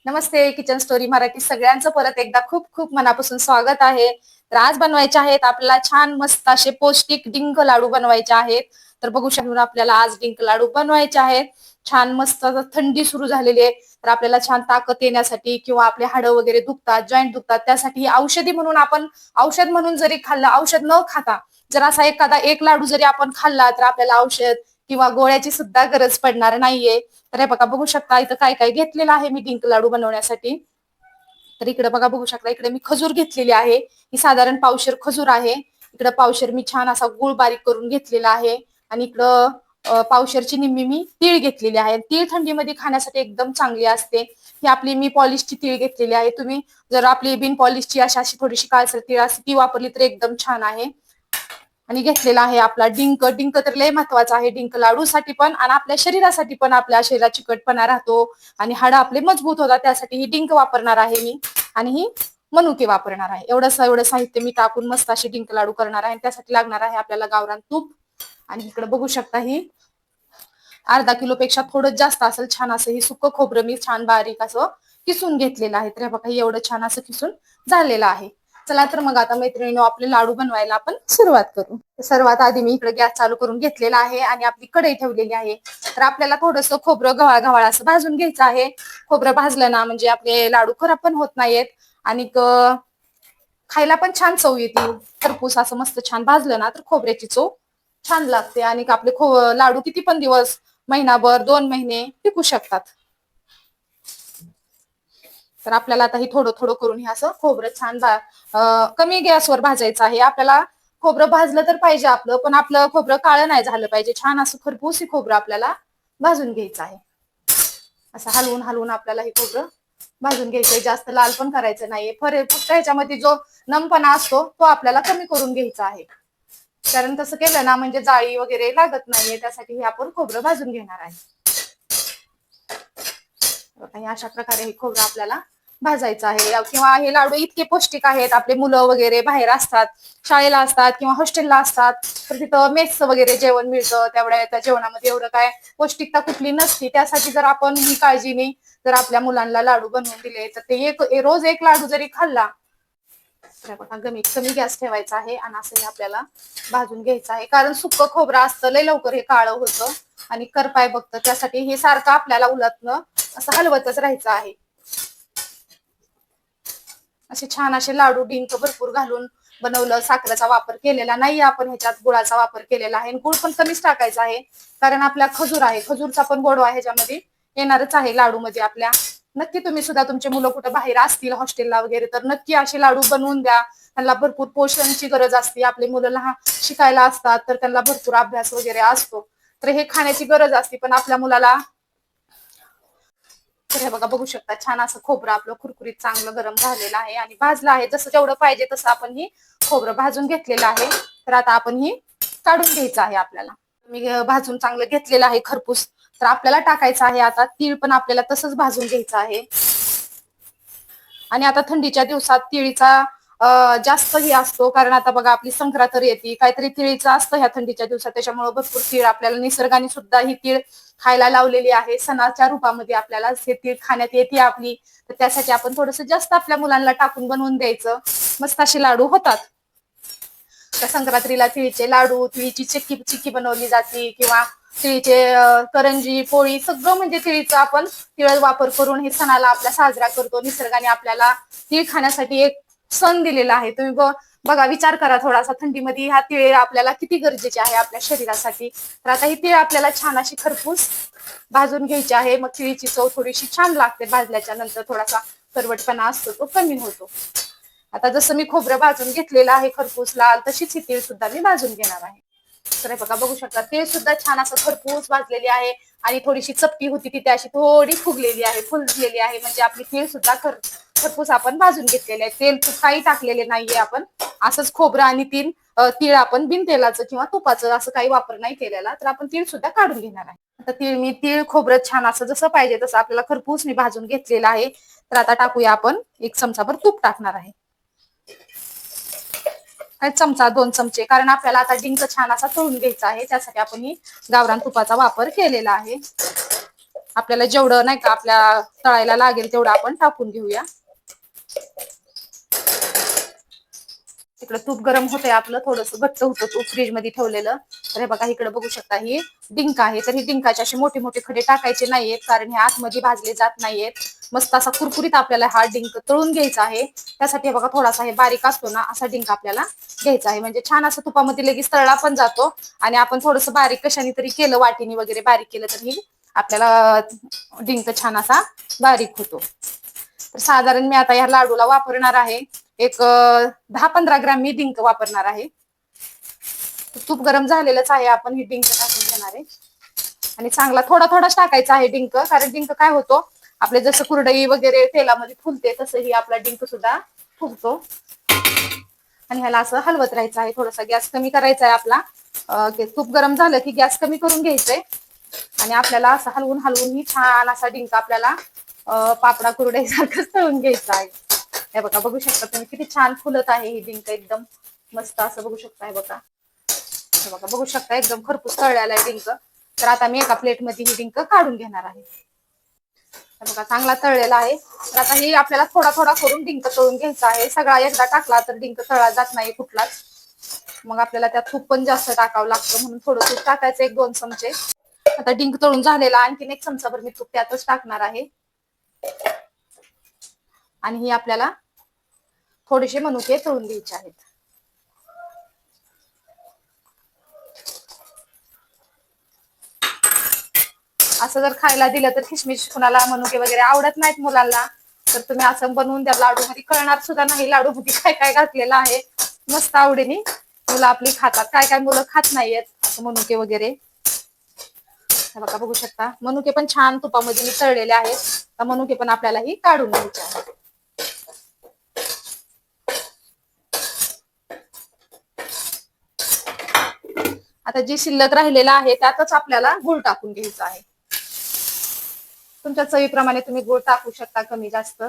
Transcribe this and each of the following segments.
नमस्ते. Kitchen story Marathi सगळ्यांचं परत एकदा खूप खूप मनापासून स्वागत आहे. तर आज बनवायचे आहेत आपल्याला छान मस्त असे पौष्टिक डिंक लाडू बनवायचे आहेत. तर बघू शकता आपल्याला आज डिंक लाडू बनवायचे आहेत. छान मस्त थंडी सुरू झालेली आहे. तर आपल्याला छान ताकद येण्यासाठी किंवा आपले हाडं वगैरे दुखतात, जॉईंट दुखतात त्यासाठी औषधी म्हणून आपण औषध म्हणून जरी खाल्लं, औषध न खाता जर असा एखादा एक लाडू जरी आपण खाल्ला तर आपल्याला औषध किंवा गोळ्याची सुद्धा गरज पडणार नाहीये. तर हे बघा बघू शकता इथं काय काय घेतलेलं आहे मी डिंक लाडू बनवण्यासाठी. तर इकडे बघा बघू शकता इकडे मी खजूर घेतलेली आहे. ही साधारण पावशेर खजूर आहे. इकडे पावशेर मी छान असा गुळ बारीक करून घेतलेला आहे. आणि इकडं पावशेरची निम्मी मी तीळ घेतलेली आहे. तीळ थंडीमध्ये खाण्यासाठी एकदम चांगली असते. ही आपली मी पॉलिशची तीळ घेतलेली आहे. तुम्ही जर आपली बिन पॉलिशची अशी थोडीशी काळसर तीळ असते ती वापरली तर एकदम छान आहे. आणि घेतलेला आहे आपला डिंक. डिंक तर लय महत्वाचा आहे डिंक लाडूसाठी पण आणि आपल्या शरीरासाठी पण. आपल्या शरीरात चिकटपणा राहतो आणि हाडं आपले मजबूत होतात त्यासाठी ही डिंक वापरणार आहे मी. आणि ही मनुके वापरणार आहे. एवढं साहित्य मी टाकून मस्त असे डिंक लाडू करणार आहे. त्यासाठी लागणार आहे आपल्याला गावरान तूप. आणि इकडे बघू शकता ही अर्धा किलो पेक्षा थोडं जास्त असेल छान असं ही सुकं खोबरं मी छान बारीक असं किसून घेतलेलं आहे. तर बघा एवढं छान असं किसून झालेलं आहे. चला तर मग आता मैत्रिणींनो आपले लाडू बनवायला आपण सुरुवात करू. सर्वात आधी मी इकडे गॅस चालू करून घेतलेला आहे आणि आपली कढई ठेवलेली आहे. तर आपल्याला थोडंसं खोबरं गव्हाळ गव्हाळ असं भाजून घ्यायचं आहे. खोबरं भाजलं ना म्हणजे आपले लाडू खराब पण होत नाहीत आणि खायला पण छान चव येते. खरपूस असं मस्त छान भाजलं ना तर खोबऱ्याची चव छान लागते आणि आपले लाडू किती पण दिवस महिनाभर 2 महिने टिकू शकतात. तर आपल्याला आता हे थोडं थोडं करून हे असं खोबरं छान कमी गॅसवर भाजायचं आहे. आपल्याला खोबरं भाजलं तर पाहिजे आपलं पण आपलं खोबरं काळं नाही झालं पाहिजे. छान असं खरपूस खोबरं आपल्याला भाजून घ्यायचं आहे. असं हलवून हलवून आपल्याला हे खोबरं भाजून घ्यायचंय. जास्त लाल पण करायचं नाहीये. फक्त ह्याच्यामध्ये जो नमपणा असतो तो आपल्याला कमी करून घ्यायचा आहे. कारण तसं केलं ना म्हणजे जाळी वगैरे लागत नाहीये. त्यासाठी हे आपण खोबरं भाजून घेणार आहे. अशा प्रकारे हे खोबरं आपल्याला भाजायचं आहे. किंवा हे लाडू इतके पौष्टिक आहेत. आपले मुलं वगैरे बाहेर असतात, शाळेला असतात किंवा हॉस्टेलला असतात तर तिथं मेसचं वगैरे जेवण मिळतं. तेवढ्या त्या जेवणामध्ये एवढं काय पौष्टिकता कुठली नसती. त्यासाठी जर आपण ही काळजीने जर आपल्या मुलांना लाडू बनवून दिले तर ते रोज एक लाडू जरी खाल्ला तर बघा कमी गॅस ठेवायचा आहे आणि असं आपल्याला भाजून घ्यायचं आहे. कारण सुकं खोबरं असतं लय लवकर हे काळं होतं आणि करपाय बघतं. त्यासाठी हे सारखं आपल्याला उलटणं असं हलवतच राहायचं आहे. असे छान असे लाडू डिंक भरपूर घालून बनवलं. साखरेचा वापर केलेला नाही आपण ह्याच्यात गुळाचा वापर केलेला आहे. गुळ पण कमीच टाकायचा आहे कारण आपला खजूर आहे. खजूरचा पण गोडवा ह्याच्यामध्ये येणारच आहे लाडू मध्ये आपल्या. नक्की तुम्ही सुद्धा तुमचे मुलं कुठे बाहेर असतील हॉस्टेलला वगैरे तर नक्की असे लाडू बनवून द्या. त्यांना भरपूर पोषणची गरज असते. आपले मुलं लहान शिकायला असतात तर त्यांना भरपूर अभ्यास वगैरे असतो तर हे खाण्याची गरज असते. पण आपल्या मुलाला तर हे बघा बघू शकता छान असं खोबरं आपलं कुरकुरीत चांगलं गरम झालेलं आहे आणि भाजलं आहे. जसं जेवढं पाहिजे तसं आपण ही खोबरं भाजून घेतलेलं आहे. तर आता आपण ही काढून घ्यायचं आहे आपल्याला. मी भाजून चांगलं घेतलेलं आहे खरपूस. तर आपल्याला टाकायचं आहे आता तीळ पण आपल्याला तसंच भाजून घ्यायचं आहे. आणि आता थंडीच्या दिवसात तिळीचा जास्त हे असतो कारण आता बघा आपली संक्रांत येते काहीतरी तिळीचं असतं ह्या थंडीच्या दिवसात. त्याच्यामुळे भरपूर तीळ आपल्याला निसर्गाने सुद्धा ही तीळ खायला लावलेली आहे. सणाच्या रूपामध्ये आपल्याला हे तीळ खाण्यात येते आपली. तर त्यासाठी आपण थोडंसं जास्त आपल्या मुलांना टाकून बनवून द्यायचं. मस्त असे लाडू होतात. त्या संक्रांतीला तिळीचे लाडू, तिळीची चिक्की बनवली जाते किंवा तिळीचे करंजी, पोळी सगळं म्हणजे तिळीचं आपण तिळ वापर करून हे सणाला आपल्या साजरा करतो. निसर्गाने आपल्याला तीळ खाण्यासाठी एक सण दिलेला आहे. तुम्ही बघा विचार करा थोडासा थंडीमध्ये ह्या तीळ आपल्याला किती गरजेचे आहे आपल्या शरीरासाठी. तर आता ही तीळ आपल्याला छान अशी खरपूस भाजून घ्यायची आहे. मग तिळीची चव थोडीशी छान लागते. भाजल्याच्या नंतर थोडासा करवटपणा असतो तो कमी होतो. आता जसं मी खोबरं भाजून घेतलेलं आहे खरपूस लाल तशीच ही तीळ सुद्धा मी भाजून घेणार आहे. तर बघा बघू शकता तीळ सुद्धा छान असं खरपूस भाजलेली आहे आणि थोडीशी चपटी होती ती अशी थोडी फुगलेली आहे फुललेली आहे. म्हणजे आपली तीळ सुद्धा खरपूस आपण भाजून घेतलेले आहे. तेल तूप काही टाकलेले नाहीये आपण. असंच खोबरं आणि तीळ आपण बिन तेलाचं किंवा तुपाचं असं काही वापर नाही केलेला. तर आपण तीळ सुद्धा काढून घेणार आहे. आता तीळ खोबरं छान असं जसं पाहिजे तसं आपल्याला खरपूस मी भाजून घेतलेलं आहे. तर आता टाकूया आपण 1 चमचाभर तूप टाकणार आहे. चमचा 2 चमचे कारण आपल्याला आता डिंक छान असा तळून घ्यायचा आहे. त्यासाठी आपण ही गावरान तुपाचा वापर केलेला आहे. आपल्याला जेवढं नाही का आपल्या तळायला लागेल तेवढं आपण टाकून घेऊया. तिकडे तूप गरम होतंय आपलं, थोडंसं घट्ट होतं तूप फ्रीज मध्ये ठेवलेलं. तर हे बघा इकडे बघू शकता ही डिंक आहे. तर ही डिंकाचे असे मोठे मोठे खडे टाकायचे नाहीयेत, कारण हे आतमध्ये भाजले जात नाहीयेत. मस्त असा कुरकुरीत आपल्याला हा डिंक तळून घ्यायचा आहे. त्यासाठी हे बघा थोडासा हे बारीक असतो ना असा डिंक आपल्याला घ्यायचा आहे, म्हणजे छान असं तुपामध्ये लगेच तळला पण जातो. आणि आपण थोडंसं बारीक कशाने तरी केलं, वाटीने वगैरे बारीक केलं तर ही आपल्याला डिंक छान असा बारीक होतो. तर साधारण मी आता या लाडूला वापरणार आहे एक 10-15 ग्रॅम मी डिंक वापरणार आहे. तूप गरम झालेलंच आहे, आपण ही डिंक टाकून घेणार आहे. आणि चांगला थोडा थोडाच टाकायचा आहे डिंक, कारण डिंक काय होतो आपले जसं कुरडई वगैरे तेलामध्ये फुलते तसंही आपला डिंक सुद्धा फुगतो. आणि ह्याला असं हलवत राहायचं आहे. थोडासा गॅस कमी करायचा आहे आपला. तूप गरम झालं की गॅस कमी करून घ्यायचंय आणि आपल्याला असं हलवून हलवून ही छान असा डिंक आपल्याला पापडा कुरडई सारखं तळून घ्यायचा आहे. हे बघा बघू शकता तुम्ही किती छान फुलत आहे ही डिंक, एकदम मस्त असं बघू शकता. हे बघा, हे बघा बघू शकता एकदम खरपूस तळलेला आहे डिंक. तर आता मी एका प्लेट मध्ये ही डिंक काढून घेणार आहे. बघा चांगला तळलेला आहे. तर आता हे आपल्याला थोडा थोडा करून डिंक तळून घ्यायचा आहे. सगळा एकदा टाकला तर डिंक तळला जात नाही कुठलाच, मग आपल्याला त्यात तूप पण जास्त टाकावं लागतं, म्हणून थोडं तूप टाकायचं 1-2 चमचे. आता डिंक तळून झालेला, आणखीन 1 चमचाभर मी तूप त्यातच टाकणार आहे. आणि ही आपल्याला थोडेसे मनुके तळून घ्यायचे आहेत. असं जर खायला दिलं तर किशमिश कुणाला मनुके वगैरे आवडत नाहीत मुलांना, तर तुम्ही असं बनवून द्या. लाडू मध्ये कळणार सुद्धा नाही लाडू मध्ये काय काय घातलेलं आहे. मस्त आवडीने मुलं आपली खातात. काय काय मुलं खात नाहीयेत मनुके वगैरे. हे बघा बघू शकता मनुके पण छान तुपामध्ये मी तळलेले आहेत. मनुके पण आपल्याला ही काढून घ्यायचे आहेत. आता जी शिल्लक राहिलेला आहे त्यातच आपल्याला गूळ टाकून घ्यायचा आहे. तुमच्या चवीप्रमाणे तुम्ही गूळ टाकू शकता, कमी जास्त.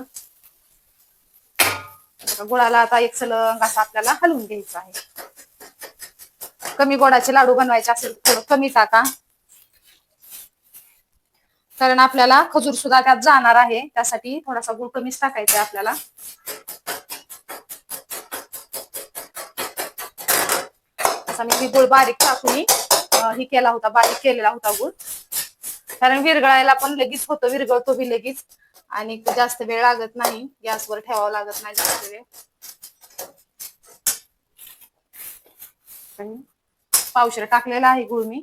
गुळाला आता एक सलंग असं आपल्याला हलवून घ्यायचं आहे. कमी गोडाचे लाडू बनवायचे असेल तर थोडं कमी टाका, कारण आपल्याला खजूर सुद्धा त्यात जाणार आहे. त्यासाठी थोडासा गूळ कमीच टाकायचा आहे आपल्याला. असा मी गूळ बारीक टाकून ही केला होता, बारीक केलेला होता गूळ, कारण विरघळायला पण लगेच होतो, विरघळतो बी लगेच आणि जास्त वेळ लागत नाही. गॅसवर ठेवावं लागत नाही जास्त वेळ. पावशेर टाकलेला आहे गूळ मी.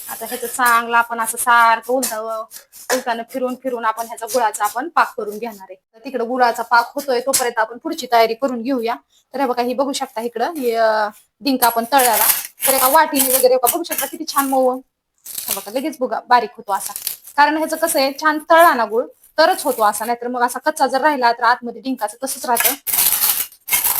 आता ह्याचं चांगलं आपण असं सारखं उलटानं फिरून फिरून आपण ह्याचा गुळाचा आपण पाक करून घेणार आहे. तर तिकडे गुळाचा पाक होतोय तोपर्यंत आपण पुढची तयारी करून घेऊया. तर हे बघा ही बघू शकता इकडं हे डिंक आपण तळल्याला, तर एका वाटीने वगैरे बघू शकता किती छान मऊ. बघा लगेच बघा बारीक होतो असा, कारण ह्याचं कसं आहे छान तळला ना गुळ तरच होतो असा, नाहीतर मग असा कच्चा जर राहिला तर आतमध्ये डिंकाचं तसंच राहतं.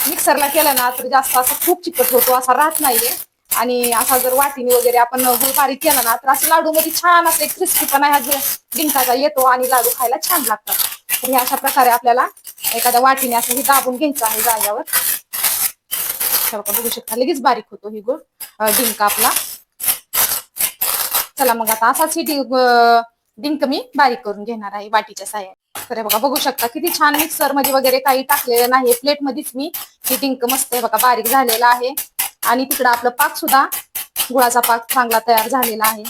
मिक्सरला केला ना तर जास्त असा खूप चिकट होतो, असा राहत नाहीये. आणि असा जर वाटीने वगैरे आपण गुळ बारीक केला ना तर असं लाडू मध्ये छान असं क्रिस्पीपणा ह्या डिंकाचा येतो आणि लाडू खायला छान लागतात. तर हे अशा प्रकारे आपल्याला एखाद्या वाटीने असं हे दाबून घ्यायचं आहे जाग्यावर. बघू शकता लगेच बारीक होतो ही गुळ डिंक आपला. चला मग आता असाच ही डिंक मी बारीक करून घेणार आहे वाटीच्या साह्याने. तर बघा बघू शकता किती छान मिक्सर मध्ये वगैरे काही टाकलेलं नाही, प्लेट मध्येच मी ही डिंक मस्त आहे बघा बारीक झालेला आहे. आणि तिकडं आपलं पाक सुद्धा गुळाचा पाक चांगला तयार झालेला आहे.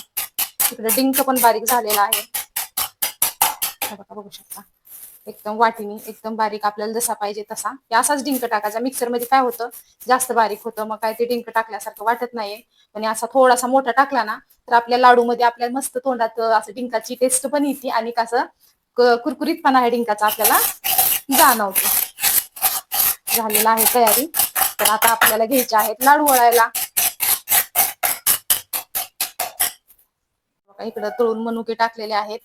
तिकडे डिंक पण बारीक झालेला आहे. बघा बघू शकता एकदम वाटीने एकदम बारीक आपल्याला जसा पाहिजे तसा असाच डिंक टाकायचा. मिक्सर मध्ये काय होतं जास्त बारीक होतं, मग काय ते डिंक टाकल्यासारखं वाटत नाहीये. पण असा थोडासा मोठा टाकला ना तर आपल्या लाडू मध्ये आपल्याला मस्त तोंडात असं डिंकाची टेस्ट पण येते आणि कसं कुरकुरीतपणा आहे डिंकाचा आपल्याला जाणवतो. झालेला आहे तयारी. तर आता आपल्याला घ्यायचे आहेत लाडू वळायला. इकडं तळून मनुके टाकलेले आहेत,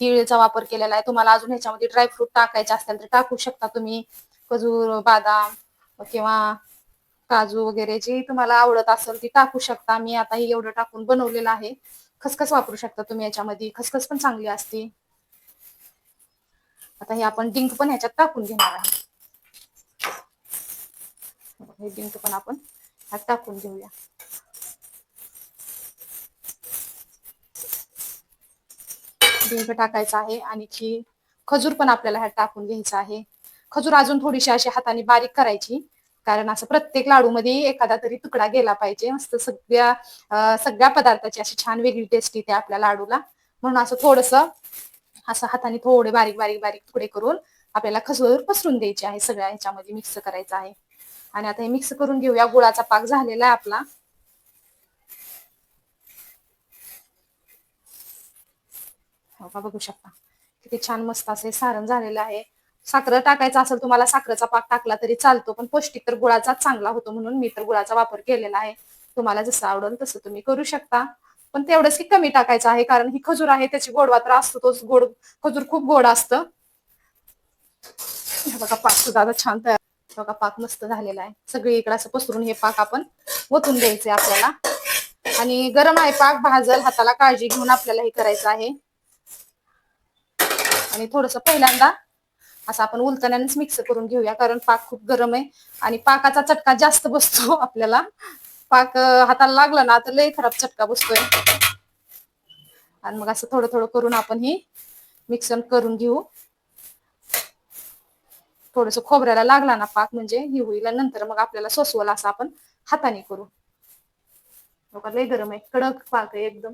तिळचा वापर केलेला आहे. तुम्हाला अजून ह्याच्यामध्ये ड्रायफ्रूट टाकायचे असतील तर टाकू शकता तुम्ही, खजूर, बदाम किंवा काजू वगैरे जे तुम्हाला आवडत असेल ती टाकू शकता. मी आता हे एवढं टाकून बनवलेलं आहे. खसखस वापरू शकता तुम्ही याच्यामध्ये, खसखस पण चांगली असते. आता हे आपण डिंक पण ह्याच्यात टाकून घेणार आहे. हे डिंक पण आपण ह्यात टाकून घेऊया. डिंक टाकायचा आहे आणि खजूर पण आपल्याला ह्यात टाकून घ्यायचा आहे. खजूर अजून थोडीशी अशी हाताने बारीक करायची, कारण असं प्रत्येक लाडू मध्ये एखादा तरी तुकडा गेला पाहिजे. मस्त सगळ्या पदार्थाची अशी छान वेगळी टेस्ट येते आपल्या लाडूला. म्हणून असं थोडस असं हाताने थोडे बारीक बारीक बारीक तुकडे करून आपल्याला खजूर पसरून द्यायचे आहे, सगळ्या ह्याच्यामध्ये मिक्स करायचं आहे. आणि आता हे मिक्स करून घेऊया. गुळाचा पाक झालेला आहे आपला. हो, बघू शकता किती छान मस्त असे सारण झालेलं आहे. साखर टाकायचं असेल तुम्हाला साखरेचा पाक टाकला तरी चालतो, पण पौष्टिक तर गुळाचाच चांगला होतो, म्हणून मी तर गुळाचा वापर केलेला आहे. तुम्हाला जसं आवडेल तसं तुम्ही करू शकता, पण तेवढंच की कमी टाकायचं आहे, कारण ही खजूर आहे त्याची गोडवा तर असतो, तोच गोड खजूर खूप गोड असतं. बघा पाक सुद्धा आता छान तयार. बघा पाक मस्त झालेला आहे. सगळीकडे असं पसरून हे पाक आपण ओतून द्यायचे आपल्याला. आणि गरम आहे पाक, भाजल हाताला काळजी घेऊन आपल्याला हे करायचं आहे. आणि थोडस पहिल्यांदा असं आपण उलटण्यानेच मिक्स करून घेऊया, कारण पाक खूप गरम आहे आणि पाकाचा चटका जास्त बसतो आपल्याला. पाक हाताला लागला ना तर लय खराब चटका बसतोय. आणि मग असं थोडं थोडं करून आपण ही मिक्सर करून घेऊ. थोडस खोबऱ्याला लागला ना पाक म्हणजे ही होईल, नंतर मग आपल्याला सोसवला असं आपण हाताने करू. बघा लय गरम आहे, कडक पाक आहे एकदम.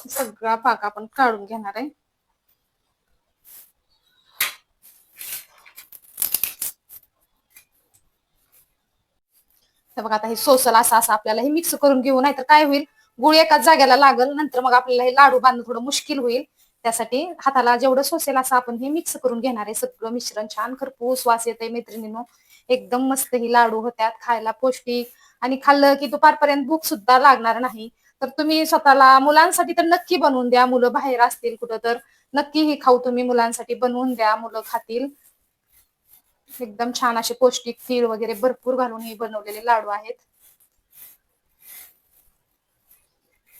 सगळा पाक आपण काढून घेणार आहे. तर बघा आता हे सोसल असं असं आपल्याला हे मिक्स करून घेऊ, नाही तर काय होईल, गुळ एकाच जाग्याला लागल, नंतर मग आपल्याला हे लाडू बांधणं थोडं मुश्किल होईल. त्यासाठी हाताला जेवढं सोसेल असं आपण हे मिक्स करून घेणार आहे. सगळं मिश्रण छान खरपूस वास येते मैत्रिणींनो, एकदम मस्त ही लाडू होत्यात, खायला पौष्टिक. आणि खाल्लं की दुपारपर्यंत भूक सुद्धा लागणार नाही. तर तुम्ही स्वतःला मुलांसाठी तर नक्की बनवून द्या. मुलं बाहेर असतील कुठं तर नक्की ही खाऊ तुम्ही मुलांसाठी बनवून द्या, मुलं खातील. एकदम छान असे पौष्टिक तीळ वगैरे भरपूर घालून हे बनवलेले लाडू आहेत.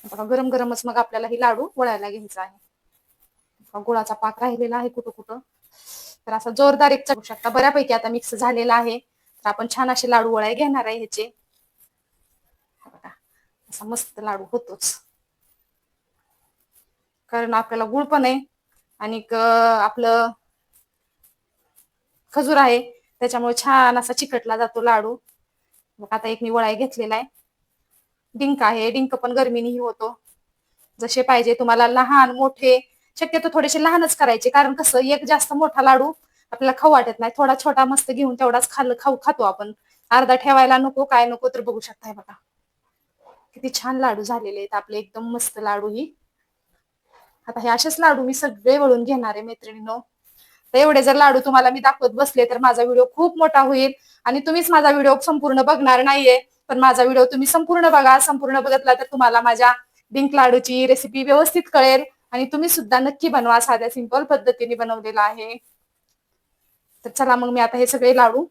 बघा गरम गरमच मग आपल्याला ही लाडू वळायला घ्यायचा आहे. गुळाचा पाक राहिलेला आहे कुठं कुठं, तर असा जोरदार एक चढू शकता. बऱ्यापैकी आता मिक्स झालेला आहे, तर आपण छान असे लाडू वळाय घेणार आहे ह्याचे. बघा असा मस्त लाडू होतोच, कारण आपल्याला गुळ पण आहे आणि आपलं खजूर आहे, त्याच्यामुळे छान असा चिकटला जातो लाडू. मग आता एक मी वळाय घेतलेला आहे. डिंक आहे, डिंक पण गरमीनेही होतो. जसे पाहिजे तुम्हाला, लहान मोठे, शक्यतो थोडेसे लहानच करायचे, कारण कसं एक जास्त मोठा लाडू आपल्याला खाऊ वाटत नाही. थोडा छोटा मस्त घेऊन तेवढाच खातो आपण, अर्धा ठेवायला नको काय नको. तर बघू शकताय बघा किती छान लाडू झालेले आहेत आपले, एकदम मस्त लाडू ही. आता हे असेच लाडू मी सगळे वळून घेणार आहे मैत्रिणींनो. तर एवढे जर लाडू तुम्हाला मी दाखवत बसले तर माझा व्हिडिओ खूप मोठा होईल आणि तुम्हीच माझा व्हिडिओ संपूर्ण बघणार नाहीये. पण माझा व्हिडिओ तुम्ही संपूर्ण बघा. संपूर्ण बघितला तर तुम्हाला माझ्या डिंक लाडूची रेसिपी व्यवस्थित कळेल आणि तुम्ही सुद्धा नक्की बनवा. साध्या सिंपल पद्धतीने बनवलेला आहे. तर चला मग मी आता हे सगळे लाडू,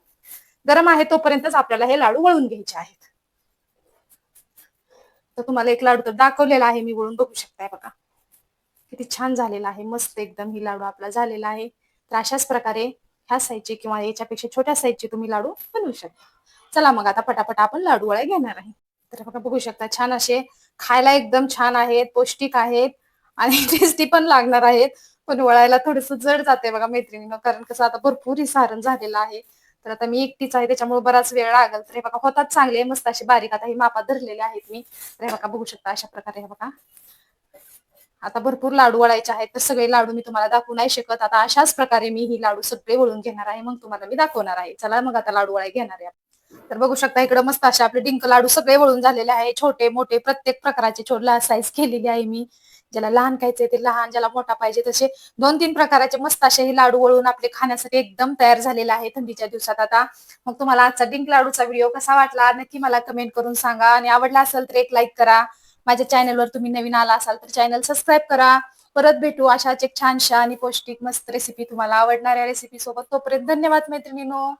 गरम आहे तोपर्यंतच आपल्याला हे लाडू वळून घ्यायचे आहेत. तर तुम्हाला एक लाडू तर दाखवलेला आहे मी वळून, बघू शकताय बघा किती छान झालेला आहे, मस्त एकदम ही लाडू आपला झालेला आहे. तर अशाच प्रकारे ह्या साईजचे किंवा याच्यापेक्षा छोट्या साईजचे तुम्ही लाडू बनवू शकता. चला मग आता पटापट आपण लाडू वळा घेणार आहे. तर बघा बघू शकता छान असे, खायला एकदम छान आहेत, पौष्टिक आहेत आणि टेस्टी पण लागणार आहेत. पण वळायला थोडस जड जाते बघा मैत्रिणीनं, कारण कसं आता भरपूर ही सारण झालेलं आहे. तर आता मी एकटीच आहे त्याच्यामुळे बराच वेळ लागेल. तर हे बघा होतात चांगले मस्त असे बारीक, आता हे मापात धरलेले आहेत मी. तर हे बघा बघू शकता अशा प्रकारे. हे बघा आता भरपूर लाडू वळायचे आहेत, तर सगळे लाडू मी तुम्हाला दाखवू नाही शकत. आता अशाच प्रकारे मी ही लाडू सगळे वळून घेणार आहे, मग तुम्हाला मी दाखवणार आहे. चला मग आता लाडू वळाय घेणार आहे. तर बघू शकता इकडे मस्त असे आपले डिंक लाडू सगळे वळून झालेले आहे. छोटे मोठे प्रत्येक प्रकारचे छोटा साईज केलेली आहे मी. ज्याला लहान खायचे ते लहान, ज्याला मोठा पाहिजे तसे 2-3 प्रकारचे मस्त असे हे लाडू वळून आपले खाण्यासाठी एकदम तयार झालेला आहे थंडीच्या दिवसात. आता मग तुम्हाला आजचा डिंक लाडूचा व्हिडिओ कसा वाटला नक्की मला कमेंट करून सांगा, आणि आवडला असेल तर एक लाईक करा. माझ्या चॅनलवर तुम्ही नवीन आला असाल तर चॅनल सबस्क्राईब करा. परत भेटू अशाच एक छानशा आणि पौष्टिक मस्त रेसिपी, तुम्हाला आवडणाऱ्या रेसिपी सोबत. तोपर्यंत धन्यवाद मैत्रिणींनो.